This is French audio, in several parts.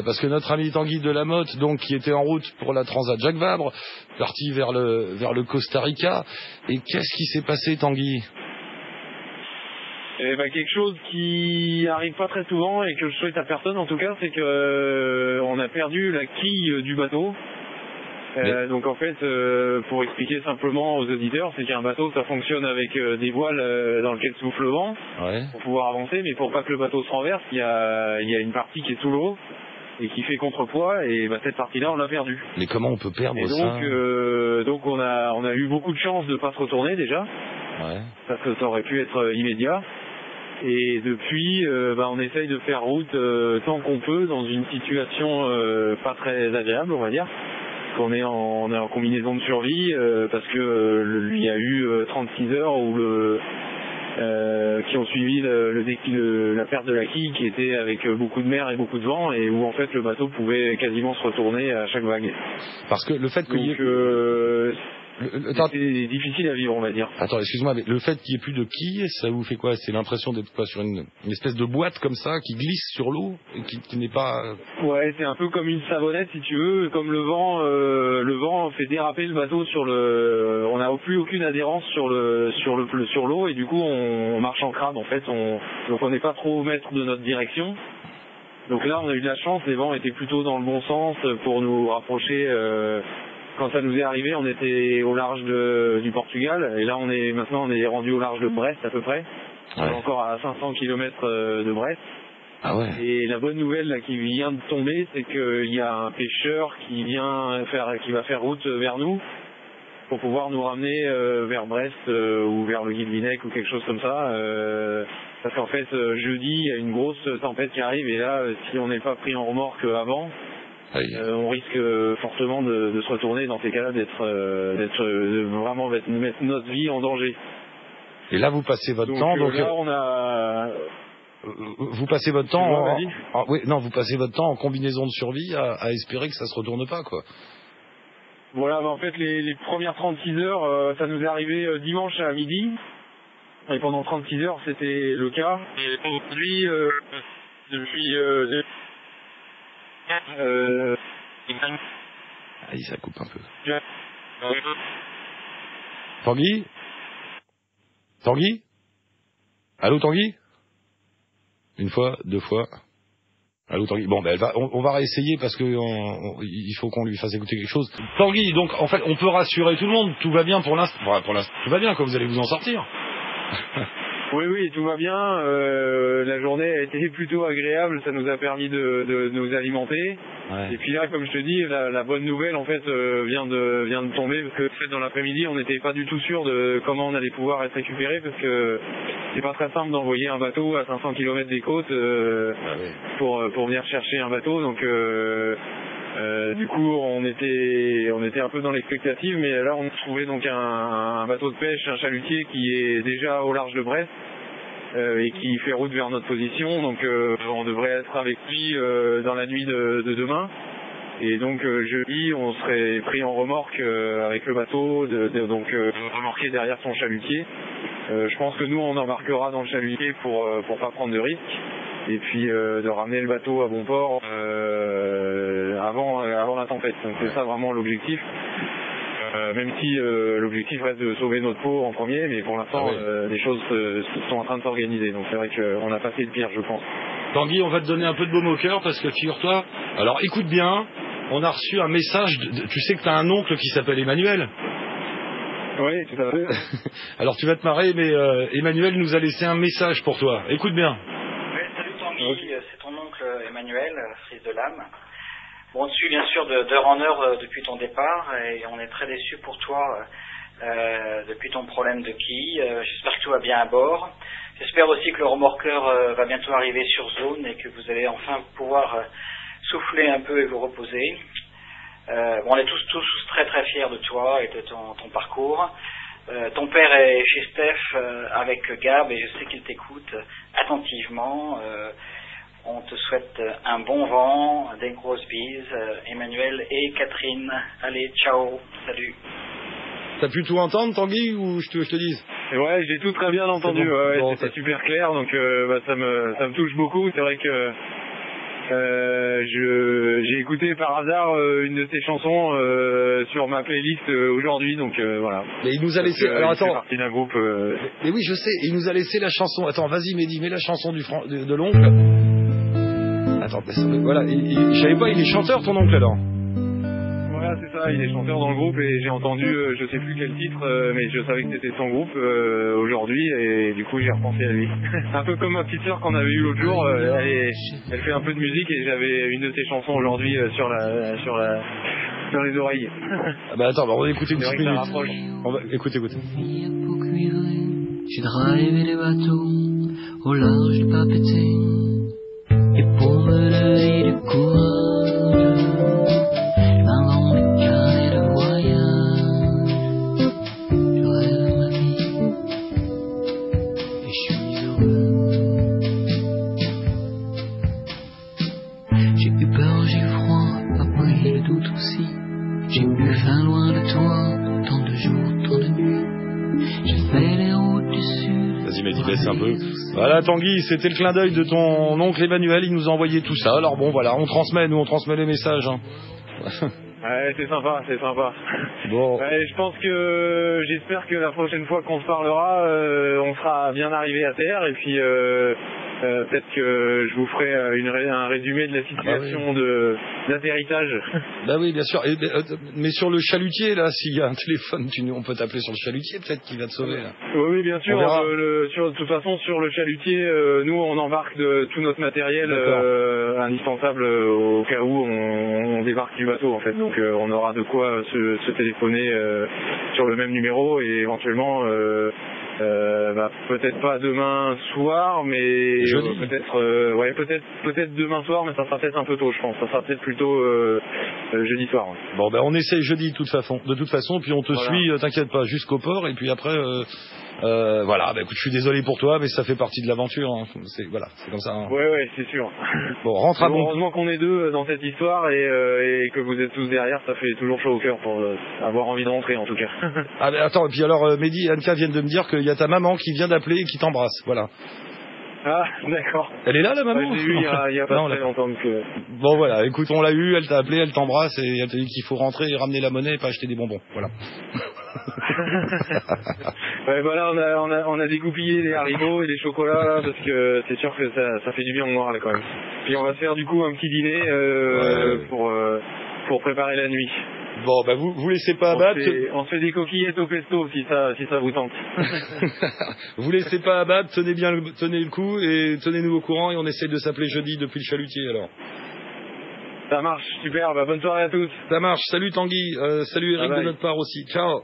parce que notre ami Tanguy Delamotte, donc qui était en route pour la Transat Jacques Vabre, parti vers le Costa Rica. Et qu'est-ce qui s'est passé, Tanguy? Quelque chose qui arrive pas très souvent et que je souhaite à personne en tout cas, c'est que on a perdu la quille du bateau. Donc en fait, pour expliquer simplement aux auditeurs, c'est qu'un bateau ça fonctionne avec des voiles dans lesquelles souffle le vent pour pouvoir avancer, mais pour pas que le bateau se renverse, il y a une partie qui est sous l'eau et qui fait contrepoids, et cette partie-là on l'a perdue. Mais comment on peut perdre ça? Donc on a eu beaucoup de chance de pas se retourner déjà, parce que ça aurait pu être immédiat. Et depuis, on essaye de faire route tant qu'on peut dans une situation pas très agréable, on va dire. On est en combinaison de survie parce que il y a eu 36 heures qui ont suivi la perte de la quille, qui était avec beaucoup de mer et beaucoup de vent, et où en fait le bateau pouvait quasiment se retourner à chaque vague. Parce que le fait qu'il y ait c'est difficile à vivre, on va dire. Attends, excuse-moi, mais le fait qu'il n'y ait plus de quille, ça vous fait quoi? C'est l'impression d'être quoi, sur une espèce de boîte comme ça qui glisse sur l'eau et qui n'est pas... Ouais, c'est un peu comme une savonnette si tu veux, comme le vent fait déraper le bateau sur le... On n'a plus aucune adhérence sur l'eau, et du coup on marche en crabe en fait, donc on n'est pas trop maître de notre direction. Donc là on a eu de la chance, les vents étaient plutôt dans le bon sens pour nous rapprocher. Quand ça nous est arrivé, on était au large du Portugal, et là on est rendu au large de Brest à peu près. On est encore à 500 km de Brest. Ah ouais. Et la bonne nouvelle là, qui vient de tomber, c'est qu'il y a un pêcheur qui va faire route vers nous pour pouvoir nous ramener vers Brest ou vers le Guilvinec ou quelque chose comme ça. Parce qu'en fait, jeudi, il y a une grosse tempête qui arrive, et là, si on n'est pas pris en remorque avant, on risque fortement de se retourner dans ces cas-là, de vraiment mettre notre vie en danger. Et là, vous passez votre temps. Donc là, on a. Vous passez votre temps. Vous passez votre temps en combinaison de survie à espérer que ça se retourne pas, quoi. Voilà, en fait, les premières 36 heures, ça nous est arrivé dimanche à midi. Et pendant 36 heures, c'était le cas. Et aujourd'hui, depuis. Ça coupe un peu. Tanguy? Allô, Tanguy? Une fois, deux fois. Allô, Tanguy? Bon, on va réessayer parce que il faut qu'on lui fasse écouter quelque chose. Tanguy, donc en fait, on peut rassurer tout le monde. Tout va bien pour l'instant. Pour l'instant, tout va bien, quoi. Vous allez vous en sortir. Oui, tout va bien. La journée a été plutôt agréable. Ça nous a permis de nous alimenter. Ouais. Et puis là, comme je te dis, la bonne nouvelle en fait vient de tomber, parce que en fait, dans l'après-midi, on n'était pas du tout sûr de comment on allait pouvoir être récupéré, parce que c'est pas très simple d'envoyer un bateau à 500 km des côtes pour venir chercher un bateau. Donc du coup, on était un peu dans l'expectative, mais là, on a trouvé donc un bateau de pêche, un chalutier qui est déjà au large de Brest et qui fait route vers notre position. Donc, on devrait être avec lui dans la nuit de demain. Et donc, jeudi, on serait pris en remorque avec le bateau, donc remorqué derrière son chalutier. Je pense que nous, on embarquera dans le chalutier pour pas prendre de risques. Et puis de ramener le bateau à bon port avant la tempête. Donc c'est ça vraiment l'objectif. Même si l'objectif reste de sauver notre peau en premier, mais pour l'instant les choses sont en train de s'organiser. Donc c'est vrai qu'on a passé le pire, je pense. Tanguy, on va te donner un peu de baume au cœur, parce que figure-toi, alors écoute bien, on a reçu un message, tu sais que tu as un oncle qui s'appelle Emmanuel? Oui, tout à fait. Alors tu vas te marrer, mais Emmanuel nous a laissé un message pour toi. Écoute bien. C'est ton oncle Emmanuel, fils de l'âme. Bon, on te suit bien sûr d'heure en heure depuis ton départ, et on est très déçus pour toi depuis ton problème de quille. J'espère que tout va bien à bord. J'espère aussi que le remorqueur va bientôt arriver sur zone et que vous allez enfin pouvoir souffler un peu et vous reposer. On est tous très très fiers de toi et de ton parcours. Ton père est chez Steph avec Gab, et je sais qu'il t'écoute attentivement. On te souhaite un bon vent, des grosses bises, Emmanuel et Catherine. Allez, ciao, salut. T'as pu tout entendre, Tanguy, ou je te dise? Ouais, j'ai tout très bien entendu. Bon. C'était super clair, donc ça me touche beaucoup. C'est vrai que J'ai écouté par hasard une de tes chansons sur ma playlist aujourd'hui, donc voilà. Mais il nous a laissé. Alors attends. Il fait partie d'un groupe. Mais oui, je sais. Il nous a laissé la chanson. Attends, vas-y, Mehdi, mets la chanson de l'oncle. Attends, voilà. Je savais pas, il est chanteur, ton oncle alors. Voilà, c'est ça, il est chanteur dans le groupe et j'ai entendu, je sais plus quel titre, mais je savais que c'était son groupe aujourd'hui et du coup j'ai repensé à lui. Un peu comme ma petite sœur qu'on avait eue l'autre jour, elle fait un peu de musique et j'avais une de ses chansons aujourd'hui sur les oreilles. Ah bah attends, on va écouter une petite minute. On va écouter. J'ai drivé les bateaux au large du Papeete et pour me lever du courage. J'ai bu fin loin de toi, tant de jours, tant de nuits. J'ai fait les routes du sud. Vas-y, Mehdi, baisse un peu. Voilà, Tanguy, c'était le clin d'œil de ton oncle Emmanuel. Il nous a envoyé tout ça. Alors bon, voilà, on transmet les messages. Hein. Ouais, c'est sympa. Bon. Ouais, j'espère que la prochaine fois qu'on se parlera, on sera bien arrivé à terre et puis peut-être que je vous ferai un résumé de la situation d'atterrissage. Bah oui, bien sûr. Mais sur le chalutier, là, s'il y a un téléphone, on peut t'appeler sur le chalutier, peut-être qu'il va te sauver. Là. Oui, bien sûr. De toute façon, sur le chalutier, nous, on embarque tout notre matériel indispensable au cas où on débarque du bateau, en fait. Donc, on aura de quoi se téléphoner sur le même numéro et éventuellement... peut-être pas demain soir, mais peut-être demain soir, mais ça sera peut-être un peu tôt, je pense. Ça sera peut-être plutôt jeudi soir. Ouais. Bon, on essaye jeudi de toute façon, puis on te suit, t'inquiète pas, jusqu'au port, et puis après, voilà. Écoute, je suis désolé pour toi, mais ça fait partie de l'aventure. Hein. C'est comme ça. Hein. Ouais, c'est sûr. Bon, rentre à bon. Heureusement qu'on est deux dans cette histoire et que vous êtes tous derrière, ça fait toujours chaud au cœur pour avoir envie de rentrer en tout cas. Ah mais attends, et puis alors Mehdi et Anka viennent de me dire qu'il y a ta maman qui vient d'appeler et qui t'embrasse, voilà. Ah, d'accord. Elle est là, la maman? Je l'ai eu il y a pas très longtemps que... Bon voilà, écoute, on l'a eu, elle t'a appelé, elle t'embrasse et elle t'a dit qu'il faut rentrer et ramener la monnaie et pas acheter des bonbons, voilà. Ouais, voilà, on a dégoupillé les haribots et les chocolats là, parce que c'est sûr que ça fait du bien au moral quand même. Puis on va se faire du coup un petit dîner pour préparer la nuit. Bon, vous laissez pas abattre. On se fait des coquillettes au pesto si ça vous tente. Vous laissez pas abattre, tenez le coup et tenez-nous au courant et on essaie de s'appeler jeudi depuis le chalutier alors. Ça marche, super, bonne soirée à tous. Ça marche, salut Tanguy, salut Eric de notre part aussi, ciao.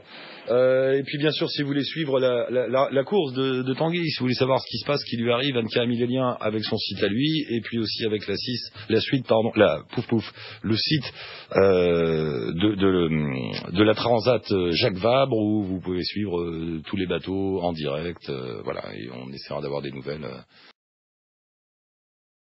Et puis bien sûr, si vous voulez suivre la course de Tanguy, si vous voulez savoir ce qui se passe, ce qui lui arrive, Anka a mis les liens avec son site à lui, et puis aussi avec le site de la Transat Jacques Vabre, où vous pouvez suivre tous les bateaux en direct, voilà, et on essaiera d'avoir des nouvelles